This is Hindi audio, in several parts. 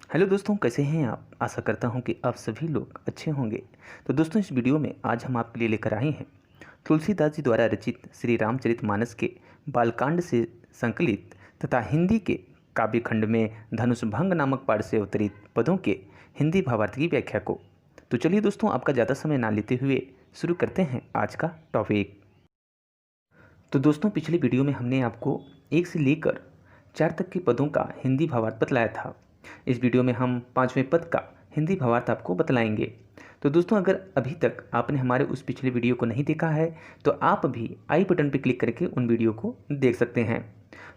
हेलो दोस्तों, कैसे हैं आप। आशा करता हूं कि आप सभी लोग अच्छे होंगे। तो दोस्तों, इस वीडियो में आज हम आपके लिए लेकर आए हैं तुलसीदास जी द्वारा रचित श्री रामचरितमानस के बालकांड से संकलित तथा हिंदी के काव्यखंड में धनुष भंग नामक पाठ से अवतरित पदों के हिंदी भावार्थ की व्याख्या को। तो चलिए दोस्तों, आपका ज़्यादा समय ना लेते हुए शुरू करते हैं आज का टॉपिक। तो दोस्तों, पिछले वीडियो में हमने आपको 1 से लेकर 4 तक के पदों का हिंदी भावार्थ बतलाया था। इस वीडियो में हम 5वें पद का हिंदी भावार्थ आपको बतलाएंगे। तो दोस्तों, अगर अभी तक आपने हमारे उस पिछले वीडियो को नहीं देखा है तो आप भी आई बटन पर क्लिक करके उन वीडियो को देख सकते हैं।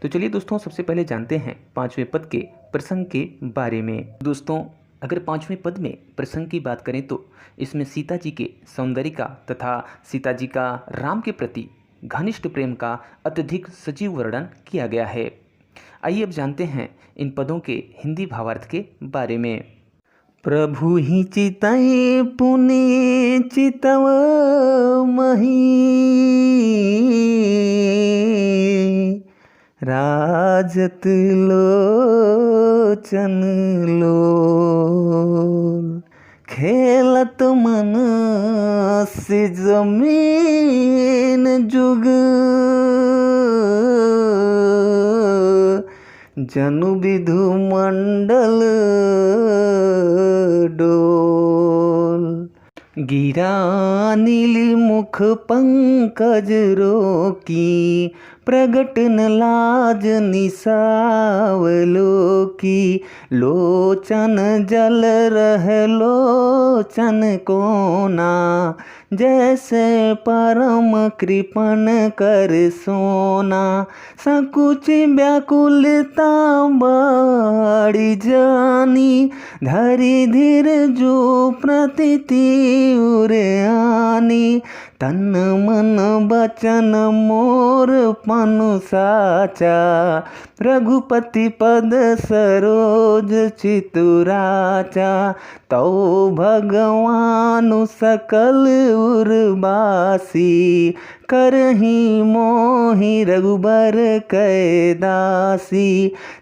तो चलिए दोस्तों, सबसे पहले जानते हैं 5वें पद के प्रसंग के बारे में। दोस्तों, अगर 5वें पद में प्रसंग की बात करें तो इसमें सीता जी के सौंदर्य का तथा सीता जी का राम के प्रति घनिष्ठ प्रेम का अत्यधिक सजीव वर्णन किया गया है। आइए अब जानते हैं इन पदों के हिंदी भावार्थ के बारे में। प्रभु ही चितई पुनि चितव मही, राजत लोचन लोल, खेलत मन से जमीन जुग, जनु विधु मंडल डोल, गिरा नीली मुख पंकज रोकी, प्रगट न लाज निसावलो की, लोचन जल रह लोचन कोना, जैसे परम कृपण कर सोना, संकुच व्याकुलता बाड़ी जानी, धरि धीर जो प्रतीति उरयानी, तन मन बचन मोर पनु साचा, रघुपति पद सरोज चितुराचा, तौ भगवानु सकल उर्वासी, करही मोहि रघुबर कैदासी,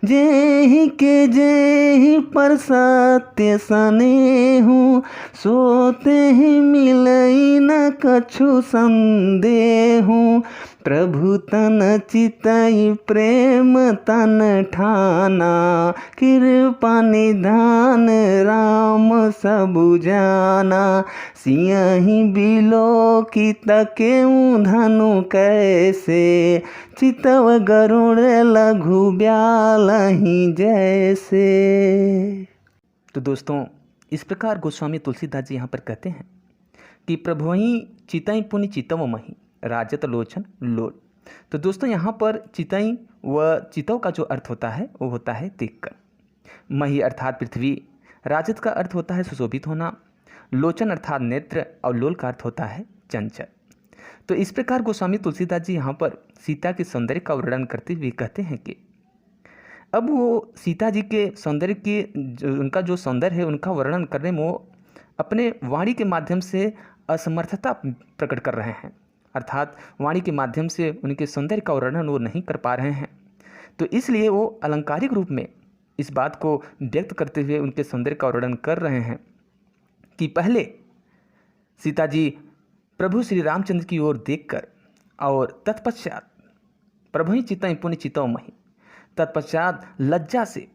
जेहि के जेहि पर सत्य सनेहु, सोते ही मिलई न कछु संदेहु, प्रभु तन चितई प्रेम तन ठाना, कृपा निधान राम सबु जाना, सियहि बिलो की तकेउ धनु कैसे, चितव गरुड़ लघु ब्यालहि जैसे। तो दोस्तों, इस प्रकार गोस्वामी तुलसीदास जी यहाँ पर कहते हैं कि प्रभु ही चितई पुनि चितव मही, राजत लोचन लोल। तो दोस्तों, यहाँ पर चितई व चितव का जो अर्थ होता है वो होता है देखकर। मही अर्थात पृथ्वी, राजत का अर्थ होता है सुशोभित होना, लोचन अर्थात नेत्र और लोल का अर्थ होता है चंचल। तो इस प्रकार गोस्वामी तुलसीदास जी यहाँ पर सीता के सौंदर्य का वर्णन करते हुए कहते हैं कि अब वो सीता जी के सौंदर्य की उनका जो सौंदर्य है उनका वर्णन करने में वो अपने वाणी के माध्यम से असमर्थता प्रकट कर रहे हैं, अर्थात वाणी के माध्यम से उनके सौंदर्य का वर्णन वो नहीं कर पा रहे हैं। तो इसलिए वो अलंकारिक रूप में इस बात को व्यक्त करते हुए उनके सौंदर्य का वर्णन कर रहे हैं कि पहले सीता जी प्रभु श्री रामचंद्र की ओर देखकर और तत्पश्चात प्रभु ही चितई पुनि चितव मही, तत्पश्चात लज्जा से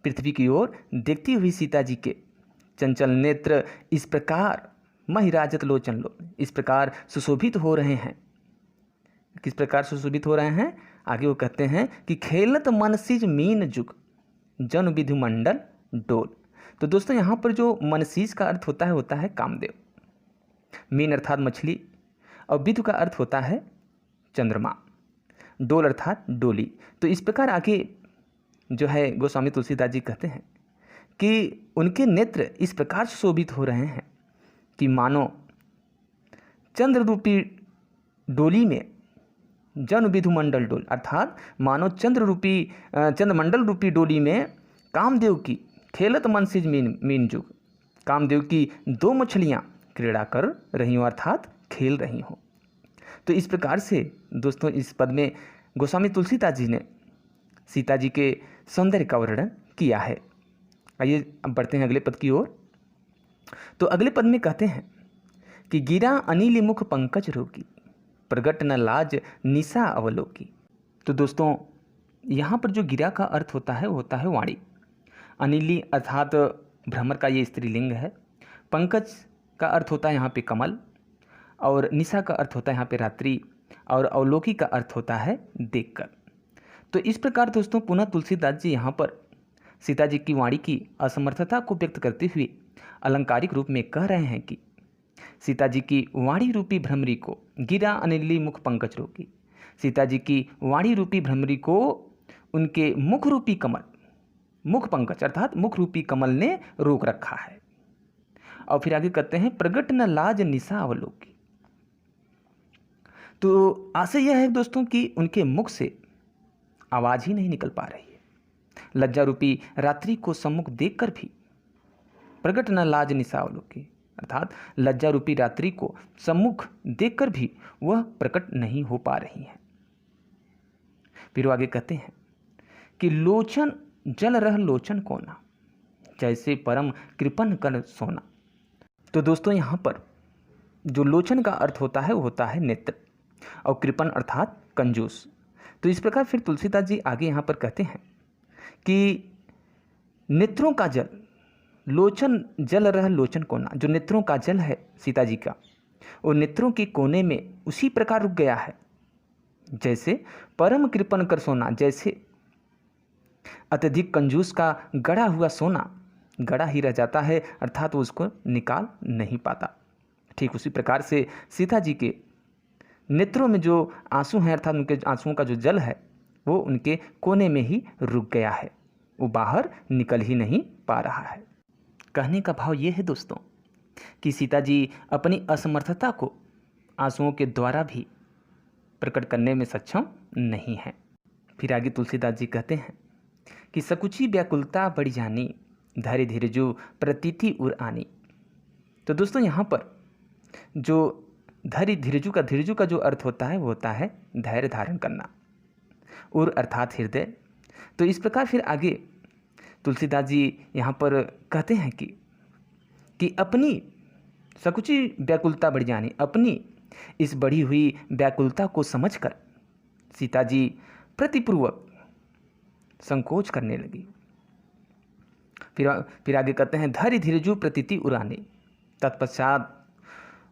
पृथ्वी की ओर देखती हुई सीता जी के चंचल नेत्र इस प्रकार मही राजत लोचन लो, इस प्रकार सुशोभित हो रहे हैं। किस प्रकार सुशोभित हो रहे हैं, आगे वो कहते हैं कि खेलत मनसिज मीन जुग, जन विधु मंडल डोल। तो दोस्तों, यहाँ पर जो मनसीज का अर्थ होता है कामदेव, मीन अर्थात मछली, और विधु का अर्थ होता है चंद्रमा, डोल अर्थात डोली। तो इस प्रकार आगे जो है गोस्वामी तुलसीदास जी कहते हैं कि उनके नेत्र इस प्रकार सुशोभित हो रहे हैं कि मानो चंद्र रूपी डोली में जन विधु मंडल डोल, अर्थात मानो चंद्रमंडल रूपी डोली में कामदेव की खेलत मनसिज मीन जुग, कामदेव की 2 मछलियाँ क्रीड़ा कर रही हों, अर्थात खेल रही हों। तो इस प्रकार से दोस्तों, इस पद में गोस्वामी तुलसीदास जी ने सीता जी के सौंदर्य का वर्णन किया है। आइए अब बढ़ते हैं अगले पद की ओर। तो अगले पद में कहते हैं कि गिरा अनिल मुख पंकज रोगी, प्रगट न लाज निशा अवलोकी। तो दोस्तों यहाँ पर जो गिरा का अर्थ होता है वो होता है वाणी। अनिली अर्थात भ्रमर का ये स्त्रीलिंग है। पंकज का अर्थ होता है यहाँ पे कमल, और निशा का अर्थ होता है यहाँ पे रात्रि, और अवलोकी का अर्थ होता है देखकर। तो इस प्रकार दोस्तों पुनः तुलसीदास जी यहाँ पर सीता जी की वाणी की असमर्थता को व्यक्त करते हुए अलंकारिक रूप में कह रहे हैं कि सीता जी की वाणी रूपी भ्रमरी को गिरा अनिली मुख पंकज रोकी। सीता जी की वाणी रूपी भ्रमरी को उनके मुख रूपी कमल, मुख पंकज अर्थात मुख रूपी कमल ने रोक रखा है। और फिर आगे कहते हैं प्रगट न लाज निशा अवलोकी। तो आशय यह है दोस्तों कि उनके मुख से आवाज ही नहीं निकल पा रही है। लज्जा रूपी रात्रि को सम्मुख देखकर भी प्रगट न लाज निशा अवलोकी, अर्थात लज्जा रूपी रात्रि को सम्मुख देखकर भी वह प्रकट नहीं हो पा रही है। फिर आगे कहते हैं कि लोचन जल रह लोचन कोना, जैसे परम कृपन कर सोना। तो दोस्तों यहाँ पर जो लोचन का अर्थ होता है वो होता है नेत्र, और कृपन अर्थात कंजूस। तो इस प्रकार फिर तुलसीदास जी आगे यहाँ पर कहते हैं कि नेत्रों का जल, लोचन जल रह लोचन कोना, जो नेत्रों का जल है सीता जी का, वो नेत्रों के कोने में उसी प्रकार रुक गया है जैसे परम कृपन कर सोना, जैसे अत्यधिक कंजूस का गड़ा हुआ सोना गड़ा ही रह जाता है, अर्थात वो उसको निकाल नहीं पाता। ठीक उसी प्रकार से सीता जी के नेत्रों में जो आंसू हैं, अर्थात उनके आंसुओं का जो जल है वो उनके कोने में ही रुक गया है, वो बाहर निकल ही नहीं पा रहा है। कहने का भाव ये है दोस्तों कि सीता जी अपनी असमर्थता को आंसुओं के द्वारा भी प्रकट करने में सक्षम नहीं है। फिर आगे तुलसीदास जी कहते हैं कि सकुची व्याकुलता बढ़ जानी, धैर्य धीरजु प्रतीति उर आनी। तो दोस्तों यहाँ पर जो धैर्य धीरजु का जो अर्थ होता है वो होता है धैर्य धारण करना, उर अर्थात हृदय। तो इस प्रकार फिर आगे तुलसीदास जी यहाँ पर कहते हैं कि अपनी सकुची व्याकुलता बढ़ जानी, अपनी इस बढ़ी हुई व्याकुलता को समझकर सीता जी प्रतिपूर्वक संकोच करने लगी। फिर आगे कहते हैं धैर्य धीरजु प्रतीति उराने। तत्पश्चात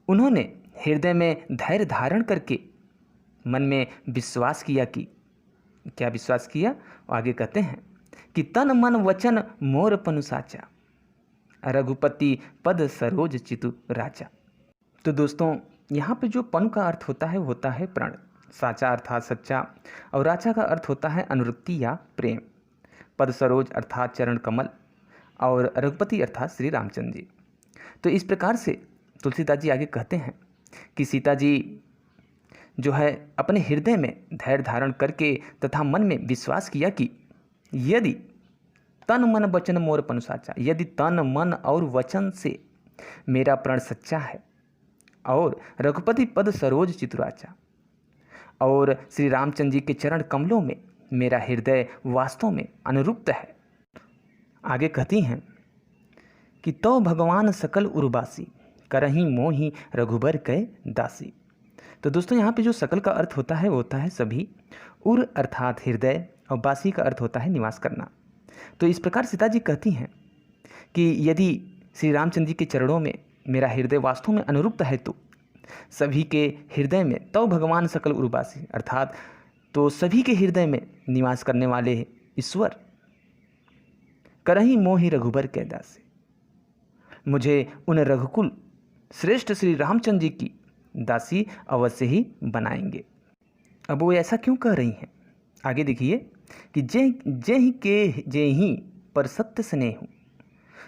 उन्होंने हृदय में धैर्य धारण करके मन में विश्वास किया कि क्या विश्वास किया, आगे कहते हैं कि तन मन वचन मोर पनु साचा, रघुपति पद सरोज चितु राजा। तो दोस्तों यहाँ पे जो पनु का अर्थ होता है वो होता है प्रण, साचा अर्थात सच्चा, और राचा का अर्थ होता है अनुरक्ति या प्रेम, पद सरोज अर्थात चरण कमल, और रघुपति अर्थात श्री रामचंद्र जी। तो इस प्रकार से तुलसीदास जी आगे कहते हैं कि सीता जी जो है अपने हृदय में धैर्य धारण करके तथा मन में विश्वास किया कि यदि तन मन वचन मोर पनु साचा, यदि तन मन और वचन से मेरा प्रण सच्चा है, और रघुपति पद सरोज चितुराचा, और श्री रामचंद्र जी के चरण कमलों में मेरा हृदय वास्तव में अनुरुक्त है। आगे कहती हैं कि तो भगवान सकल उर्वासी, करही मोहि रघुबर कै दासी। तो दोस्तों यहाँ पे जो सकल का अर्थ होता है वो होता है सभी, उर अर्थात हृदय, और बासी का अर्थ होता है निवास करना। तो इस प्रकार सीता जी कहती हैं कि यदि श्री रामचंद्र जी के चरणों में मेरा हृदय वास्तव में अनुरुक्त है तो सभी के हृदय में, तो भगवान सकल उर्वासी अर्थात तो सभी के हृदय में निवास करने वाले ईश्वर, करही मोहि रघुबर कै दासी, मुझे उन रघुकुल श्रेष्ठ श्री रामचंद्र जी की दासी अवश्य ही बनाएंगे। अब वो ऐसा क्यों कह रही हैं, आगे देखिए कि जे ही पर सत्य स्नेह,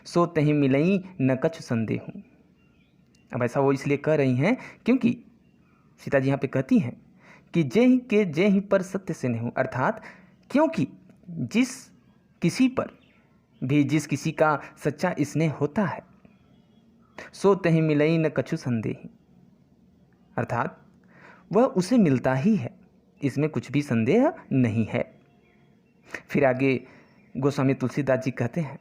सो तहि मिलई न कछु संदेह। अब ऐसा वो इसलिए कह रही हैं क्योंकि सीता जी यहाँ पे कहती हैं कि जे ही पर सत्य स्नेह, अर्थात क्योंकि जिस किसी पर भी जिस किसी का सच्चा स्नेह होता है, सो तहि मिलई न कछु संदेह, अर्थात वह उसे मिलता ही है, इसमें कुछ भी संदेह नहीं है। फिर आगे गोस्वामी तुलसीदास जी कहते हैं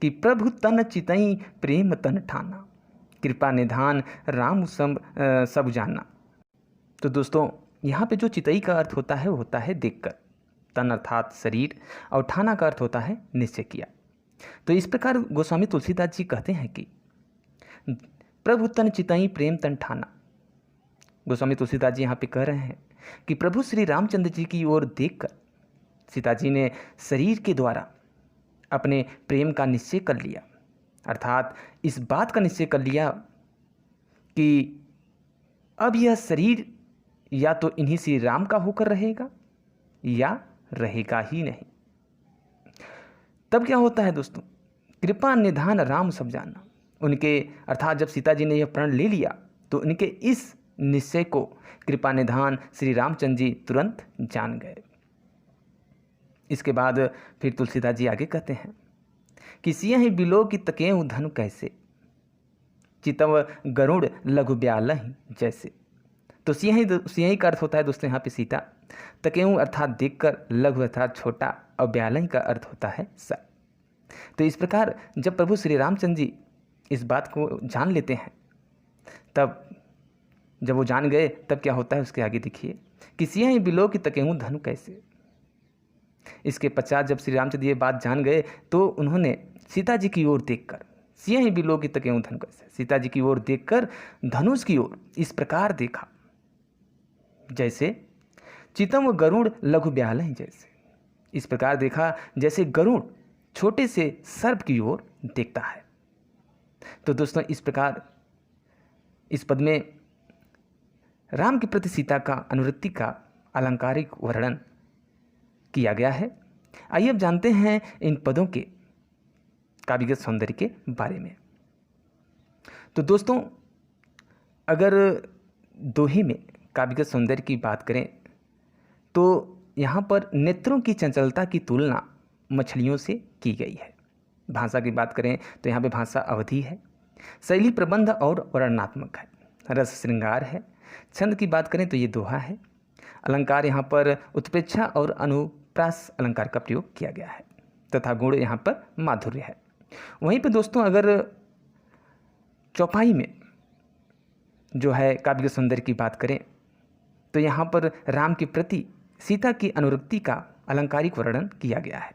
कि प्रभु तन चितई प्रेम तन ठाना, कृपा निधान राम सब जाना। तो दोस्तों यहाँ पे जो चितई का अर्थ होता है वो होता है देखकर, तन अर्थात शरीर, और ठाना का अर्थ होता है निश्चय किया। तो इस प्रकार गोस्वामी तुलसीदास जी कहते हैं कि प्रभु तन चितई प्रेम तन ठाना। गोस्वामी तुलसीदास जी यहाँ पे कह रहे हैं कि प्रभु श्री रामचंद्र जी की ओर देखकर सीता जी ने शरीर के द्वारा अपने प्रेम का निश्चय कर लिया, अर्थात इस बात का निश्चय कर लिया कि अब यह शरीर या तो इन्हीं श्री राम का होकर रहेगा या रहेगा ही नहीं। तब क्या होता है दोस्तों, कृपा निधान राम सब जाना। उनके अर्थात जब सीता जी ने यह प्रण ले लिया तो उनके इस निश्चय को कृपा निधान श्री रामचंद्र जी तुरंत जान गए। इसके बाद फिर तुलसीदास जी आगे कहते हैं कि सिंह बिलो की तकेऊ धनु कैसे, चितव गरुड़ लघु ब्यालहि जैसे। तो सिंह का अर्थ होता है दोस्तों यहाँ पे सीता, तकेऊ अर्थात देखकर, लघु अर्थात छोटा, और ब्यालहि का अर्थ होता है सर। तो इस प्रकार जब प्रभु श्री रामचंद्र जी इस बात को जान लेते हैं, तब जब वो जान गए तब क्या होता है उसके आगे देखिए कि सिंह बिलो की तकेऊ धनु कैसे। इसके पश्चात जब श्री रामचंद्र ये बात जान गए तो उन्होंने सीता जी की ओर देखकर, सिंह बिलो की तकेऊ धनु कैसे, सीता जी की ओर देखकर धनुष की ओर इस प्रकार देखा जैसे चितम गरुड़ लघु ब्यालहि जैसे। इस प्रकार देखा जैसे गरुड़ छोटे से सर्प की ओर देखता है। तो दोस्तों इस प्रकार इस पद में राम के प्रति सीता का अनुवृत्ति का अलंकारिक वर्णन किया गया है। आइए अब जानते हैं इन पदों के काव्यगत सौंदर्य के बारे में। तो दोस्तों अगर दोहे में काव्यगत सौंदर्य की बात करें तो यहाँ पर नेत्रों की चंचलता की तुलना मछलियों से की गई है। भाषा की बात करें तो यहाँ पे भाषा अवधि है, शैली प्रबंध और वर्णनात्मक है, रस श्रृंगार है। छंद की बात करें तो ये दोहा है। अलंकार यहाँ पर उत्प्रेक्षा और अनुप्रास अलंकार का प्रयोग किया गया है तथा गुण यहाँ पर माधुर्य है। वहीं पर दोस्तों अगर चौपाई में जो है काव्य सौंदर्य की बात करें तो यहाँ पर राम के प्रति सीता की अनुरक्ति का अलंकारिक वर्णन किया गया है।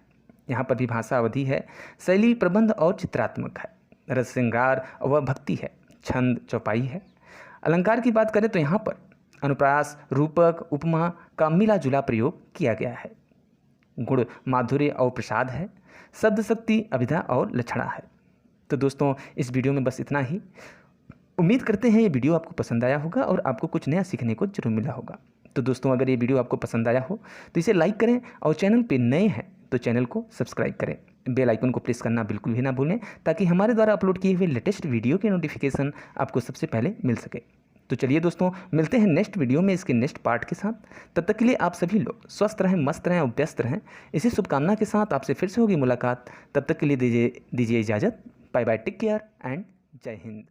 यहाँ पर भी भाषा अवधि है, शैली प्रबंध और चित्रात्मक है, रस श्रृंगार व भक्ति है, छंद चौपाई है। अलंकार की बात करें तो यहाँ पर अनुप्रास, रूपक, उपमा का मिला जुला प्रयोग किया गया है। गुण माधुर्य और प्रसाद है, शब्द शक्ति अभिधा और लक्षणा है। तो दोस्तों इस वीडियो में बस इतना ही। उम्मीद करते हैं ये वीडियो आपको पसंद आया होगा और आपको कुछ नया सीखने को जरूर मिला होगा। तो दोस्तों अगर ये वीडियो आपको पसंद आया हो तो इसे लाइक करें और चैनल पे नए हैं तो चैनल को सब्सक्राइब करें। बेल आइकन को प्रेस करना बिल्कुल भी ना भूलें ताकि हमारे द्वारा अपलोड किए हुए लेटेस्ट वीडियो के नोटिफिकेशन आपको सबसे पहले मिल सके। तो चलिए दोस्तों मिलते हैं नेक्स्ट वीडियो में इसके नेक्स्ट पार्ट के साथ। तब तक के लिए आप सभी लोग स्वस्थ रहें, मस्त रहें और व्यस्त रहें। इसी शुभकामना के साथ आपसे फिर से होगी मुलाकात। तब तक के लिए दीजिए इजाज़त। Bye bye, take care and जय हिंद।